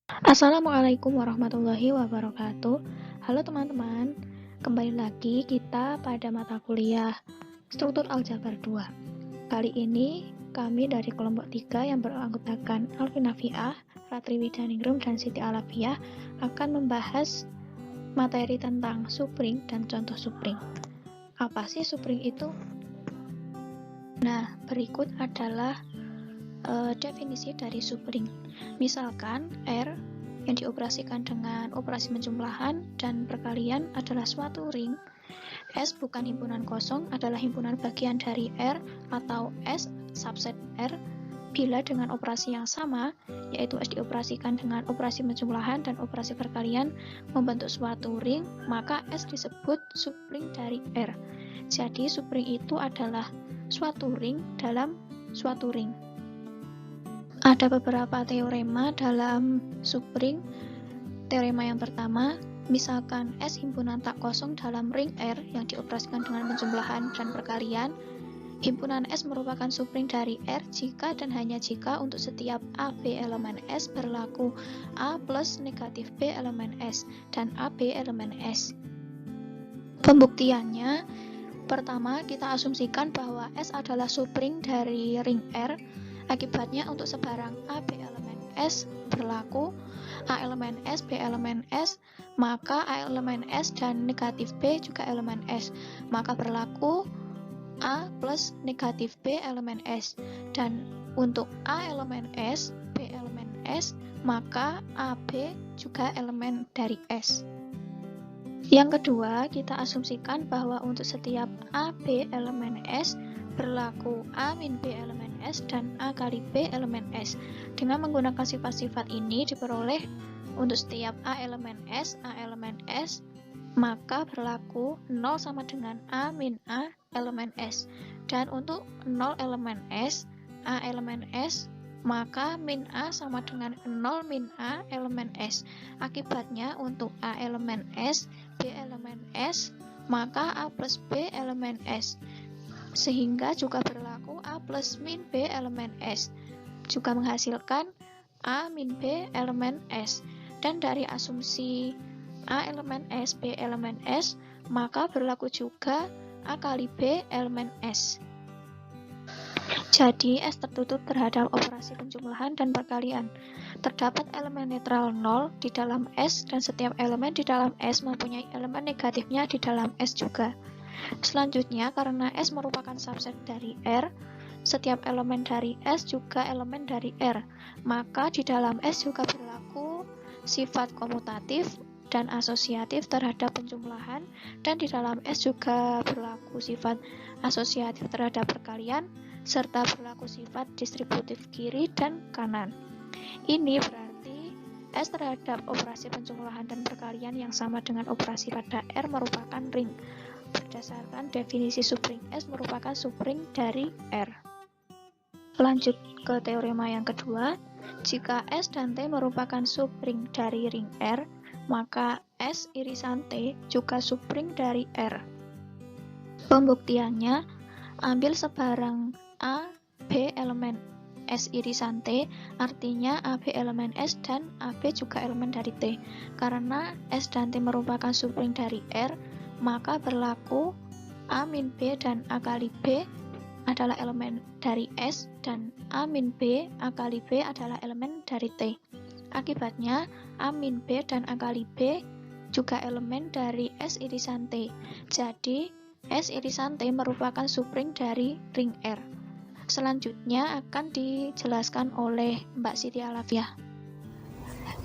Assalamualaikum warahmatullahi wabarakatuh. Halo teman-teman, kembali lagi kita pada mata kuliah Struktur Aljabar 2. Kali ini kami dari kelompok 3 yang beranggotakan Alvin Nafiah, Ratri Widaningrum, dan Siti Alafiah akan membahas materi tentang supring dan contoh supring. Apa sih supring itu? Nah, berikut adalah definisi dari supring. Misalkan R yang dioperasikan dengan operasi penjumlahan dan perkalian adalah suatu ring. S bukan himpunan kosong, adalah himpunan bagian dari R atau S subset R bila dengan operasi yang sama, yaitu S dioperasikan dengan operasi penjumlahan dan operasi perkalian membentuk suatu ring, maka S disebut supring dari R. Jadi supring itu adalah suatu ring dalam suatu ring. Ada beberapa teorema dalam supring. Teorema yang pertama, misalkan S himpunan tak kosong dalam ring R yang dioperasikan dengan penjumlahan dan perkalian, himpunan S merupakan supring dari R jika dan hanya jika untuk setiap AB elemen S berlaku A plus negatif B elemen S dan AB elemen S. Pembuktiannya, pertama kita asumsikan bahwa S adalah supring dari ring R. Akibatnya untuk sebarang A, B elemen S berlaku A elemen S, B elemen S, maka A elemen S dan negatif B juga elemen S, maka berlaku A plus negatif B elemen S. Dan untuk A elemen S, B elemen S, maka AB juga elemen dari S. Yang kedua, kita asumsikan bahwa untuk setiap AB elemen S berlaku A min B elemen S dan A kali B elemen S. Dengan menggunakan sifat-sifat ini diperoleh untuk setiap A elemen S, maka berlaku 0 sama dengan A min A elemen S. Dan untuk 0 elemen S, A elemen S, maka min A sama dengan 0 min A elemen S. Akibatnya untuk A elemen S, B elemen S, maka A plus B elemen S. Sehingga juga berlaku A plus min B elemen S, juga menghasilkan A min B elemen S. Dan dari asumsi A elemen S, B elemen S, maka berlaku juga A kali B elemen S. Jadi S tertutup terhadap operasi penjumlahan dan perkalian. Terdapat elemen netral 0 di dalam S dan setiap elemen di dalam S mempunyai elemen negatifnya di dalam S juga. Selanjutnya, karena S merupakan subset dari R, setiap elemen dari S juga elemen dari R, maka di dalam S juga berlaku sifat komutatif dan asosiatif terhadap penjumlahan, dan di dalam S juga berlaku sifat asosiatif terhadap perkalian, serta berlaku sifat distributif kiri dan kanan. Ini berarti S terhadap operasi penjumlahan dan perkalian yang sama dengan operasi pada R merupakan ring. Berdasarkan definisi supring, S merupakan supring dari R. Lanjut ke teorema yang kedua. Jika S dan T merupakan supring dari ring R, maka S irisan T juga supring dari R. Pembuktiannya, ambil sebarang A, B elemen S irisan T, artinya AB elemen S dan AB juga elemen dari T. Karena S dan T merupakan supring dari R, maka berlaku A min B dan A kali B adalah elemen dari S dan A min B, A kali B adalah elemen dari T. Akibatnya A min B dan A kali B juga elemen dari S irisan T. Jadi S irisan T merupakan supring dari ring R. Selanjutnya akan dijelaskan oleh Mbak Siti Alafiah.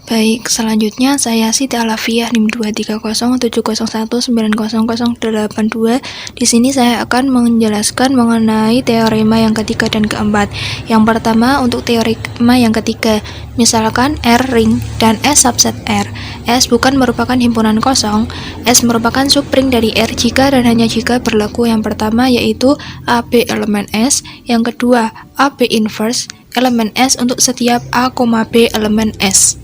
Baik, selanjutnya saya Siti Alafiah NIM 23070190082. Di sini saya akan menjelaskan mengenai teorema yang ketiga dan keempat. Yang pertama untuk teorema yang ketiga, misalkan R ring dan S subset R. S bukan merupakan himpunan kosong. S merupakan supring dari R jika dan hanya jika berlaku yang pertama yaitu AB elemen S, yang kedua AB inverse elemen S untuk setiap A, B elemen S.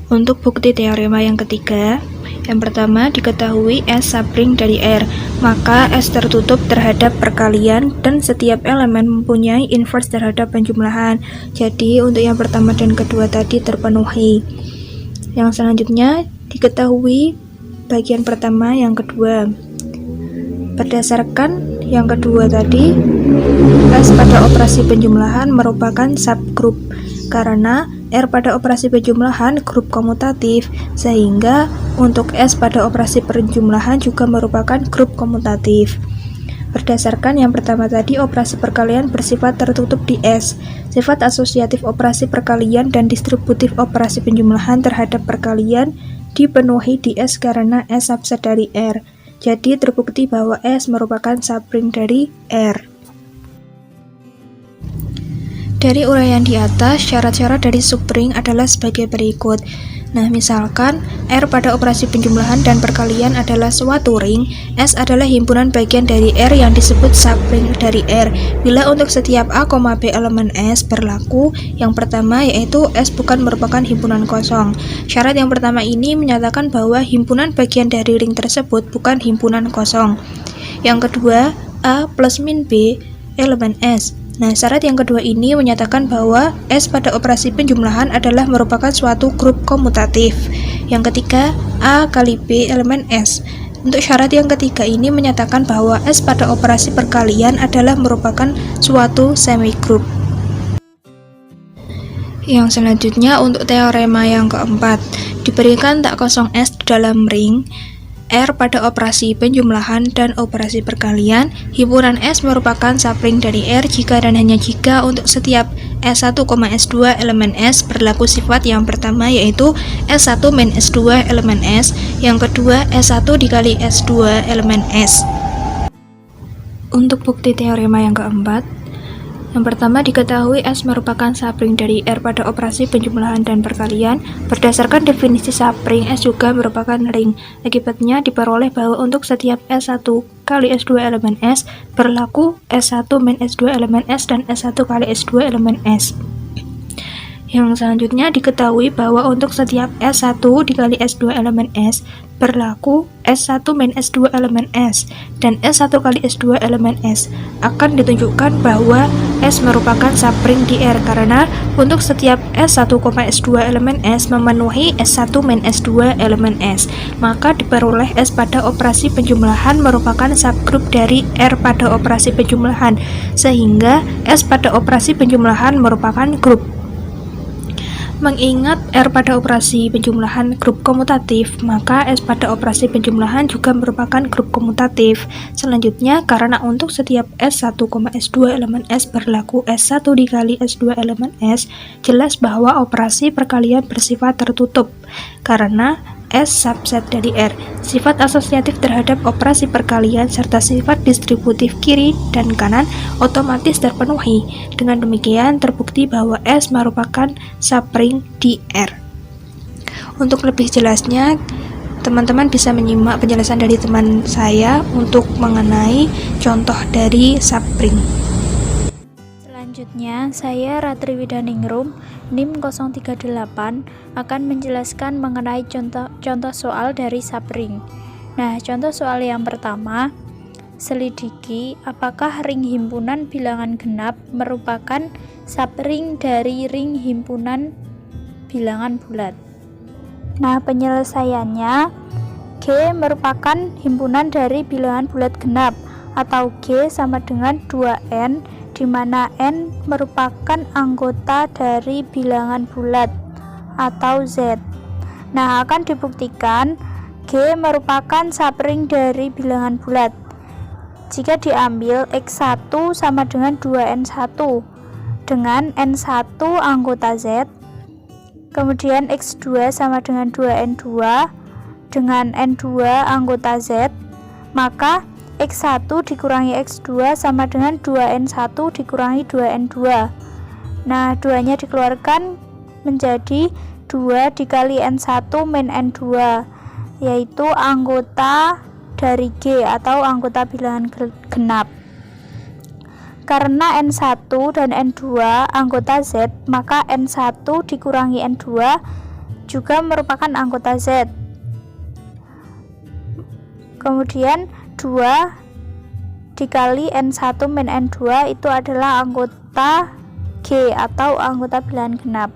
Untuk bukti teorema yang ketiga, Yang pertama, diketahui S subring dari R, maka S tertutup terhadap perkalian dan setiap elemen mempunyai inverse terhadap penjumlahan. Jadi, untuk yang pertama dan kedua tadi terpenuhi. Yang selanjutnya, diketahui bagian pertama yang kedua. Berdasarkan yang kedua tadi, S pada operasi penjumlahan merupakan subgroup karena R pada operasi penjumlahan grup komutatif, sehingga untuk S pada operasi penjumlahan juga merupakan grup komutatif. Berdasarkan yang pertama tadi, operasi perkalian bersifat tertutup di S. Sifat asosiatif operasi perkalian dan distributif operasi penjumlahan terhadap perkalian dipenuhi di S karena S subset dari R. Jadi terbukti bahwa S merupakan subring dari R. Dari uraian di atas, syarat-syarat dari subring adalah sebagai berikut. Nah, misalkan R pada operasi penjumlahan dan perkalian adalah suatu ring, S adalah himpunan bagian dari R yang disebut subring dari R. Bila untuk setiap A, B elemen S berlaku, yang pertama yaitu S bukan merupakan himpunan kosong. Syarat yang pertama ini menyatakan bahwa himpunan bagian dari ring tersebut bukan himpunan kosong. Yang kedua, A plus min B elemen S. Nah, syarat yang kedua ini menyatakan bahwa S pada operasi penjumlahan adalah merupakan suatu grup komutatif. Yang ketiga, A kali B elemen S. Untuk syarat yang ketiga ini menyatakan bahwa S pada operasi perkalian adalah merupakan suatu semigroup. Yang selanjutnya untuk teorema yang keempat, diberikan tak kosong S di dalam ring R pada operasi penjumlahan dan operasi perkalian, himpunan S merupakan subring dari R jika dan hanya jika untuk setiap S1, S2 elemen S berlaku sifat yang pertama yaitu S1 min S2 elemen S, yang kedua S1 dikali S2 elemen S. Untuk bukti teorema yang keempat, yang pertama diketahui S merupakan subring dari R pada operasi penjumlahan dan perkalian. Berdasarkan definisi subring, S juga merupakan ring. Akibatnya diperoleh bahwa untuk setiap S1 kali S2 elemen S berlaku S1 min S2 elemen S dan S1 kali S2 elemen S. Yang selanjutnya diketahui bahwa untuk setiap S1 dikali S2 elemen S berlaku S1 min S2 elemen S dan S1 kali S2 elemen S. Akan ditunjukkan bahwa S merupakan subring di R karena untuk setiap S1, S2 elemen S memenuhi S1 min S2 elemen S. Maka diperoleh S pada operasi penjumlahan merupakan subgroup dari R pada operasi penjumlahan, sehingga S pada operasi penjumlahan merupakan grup. Mengingat R pada operasi penjumlahan grup komutatif, maka S pada operasi penjumlahan juga merupakan grup komutatif. Selanjutnya, karena untuk setiap S1, S2 elemen S berlaku S1 dikali S2 elemen S, jelas bahwa operasi perkalian bersifat tertutup, karena S subset dari R. Sifat asosiatif terhadap operasi perkalian serta sifat distributif kiri dan kanan otomatis terpenuhi. Dengan demikian terbukti bahwa S merupakan subring di R. Untuk lebih jelasnya, teman-teman bisa menyimak penjelasan dari teman saya untuk mengenai contoh dari subring. Selanjutnya, saya Ratri Widaningrum, NIM 038, akan menjelaskan mengenai contoh soal dari subring. Nah, contoh soal yang pertama, selidiki apakah ring himpunan bilangan genap merupakan subring dari ring himpunan bilangan bulat. Nah, penyelesaiannya, G merupakan himpunan dari bilangan bulat genap, atau G sama dengan 2N, di mana N merupakan anggota dari bilangan bulat atau Z. Nah, akan dibuktikan G merupakan subring dari bilangan bulat jika diambil X1 sama dengan 2N1 dengan N1 anggota Z, kemudian X2 sama dengan 2N2 dengan N2 anggota Z, maka X1 dikurangi X2 sama dengan 2N1 dikurangi 2N2. Nah, 2-nya dikeluarkan menjadi 2 dikali N1 min N2, yaitu anggota dari G atau anggota bilangan genap. Karena N1 dan N2 anggota Z, maka N1 dikurangi N2 juga merupakan anggota Z. Kemudian 2 dikali N1 min N2 itu adalah anggota G atau anggota bilangan genap.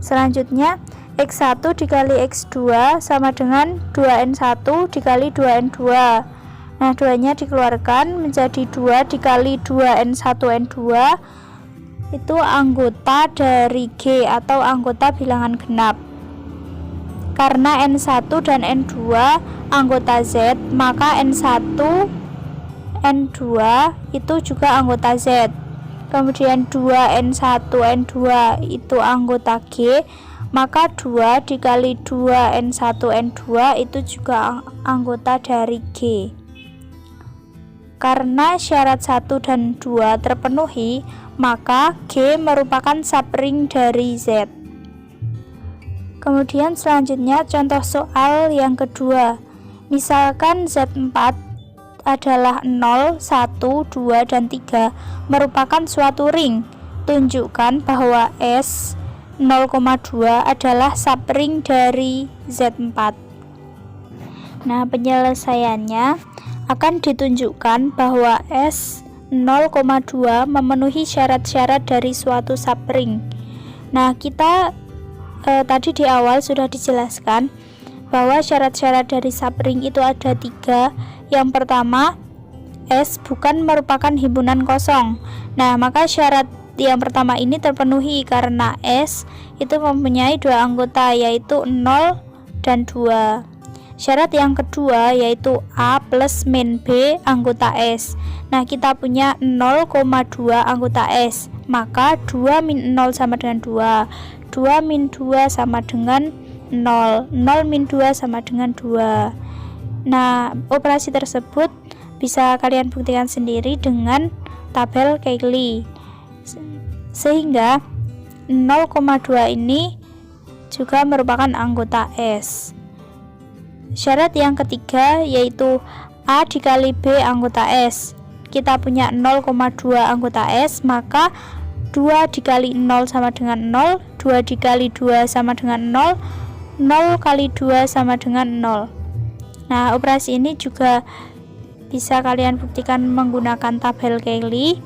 Selanjutnya X1 dikali X2 sama dengan 2N1 dikali 2N2. Nah, 2-nya dikeluarkan menjadi 2 dikali 2N1N2 itu anggota dari G atau anggota bilangan genap. Karena N1 dan N2 anggota Z, maka N1 N2 itu juga anggota Z. Kemudian 2N1 N2 itu anggota G, maka 2 dikali 2N1 N2 itu juga anggota dari G. Karena syarat 1 dan 2 terpenuhi, maka G merupakan subring dari Z. Kemudian selanjutnya contoh soal yang kedua. Misalkan Z4 adalah 0, 1, 2, dan 3 merupakan suatu ring. Tunjukkan bahwa S 0,2 adalah subring dari Z4. Nah, penyelesaiannya akan ditunjukkan bahwa S 0,2 memenuhi syarat-syarat dari suatu subring. Nah, kita tadi di awal sudah dijelaskan bahwa syarat-syarat dari subring itu ada 3. Yang pertama, S bukan merupakan himpunan kosong. Nah, maka syarat yang pertama ini terpenuhi karena S itu mempunyai 2 anggota, yaitu 0 dan 2. Syarat yang kedua yaitu A plus min B anggota S. Nah, kita punya 0,2 anggota S, maka 2 min 0 sama dengan 2, 2 min 2 sama dengan 0, 0 min 2 sama dengan 2. Nah, operasi tersebut bisa kalian buktikan sendiri dengan tabel Cayley. Sehingga 0,2 ini juga merupakan anggota S. Syarat yang ketiga yaitu A dikali B anggota S. Kita punya 0,2 anggota S, maka 2 dikali 0 sama dengan 0, 2 dikali 2 sama dengan 0, 0 kali 2 sama dengan 0. Nah, operasi ini juga bisa kalian buktikan menggunakan tabel Cayley.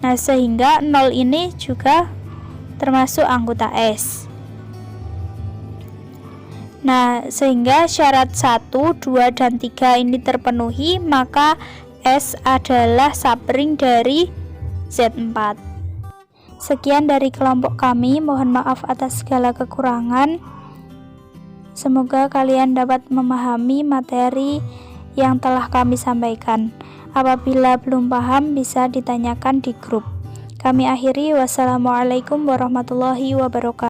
Nah, sehingga 0 ini juga termasuk anggota S. Nah, sehingga syarat 1, 2, dan 3 ini terpenuhi, maka S adalah subring dari Z4. Sekian dari kelompok kami, mohon maaf atas segala kekurangan. Semoga kalian dapat memahami materi yang telah kami sampaikan. Apabila belum paham, bisa ditanyakan di grup. Kami akhiri, wassalamualaikum warahmatullahi wabarakatuh.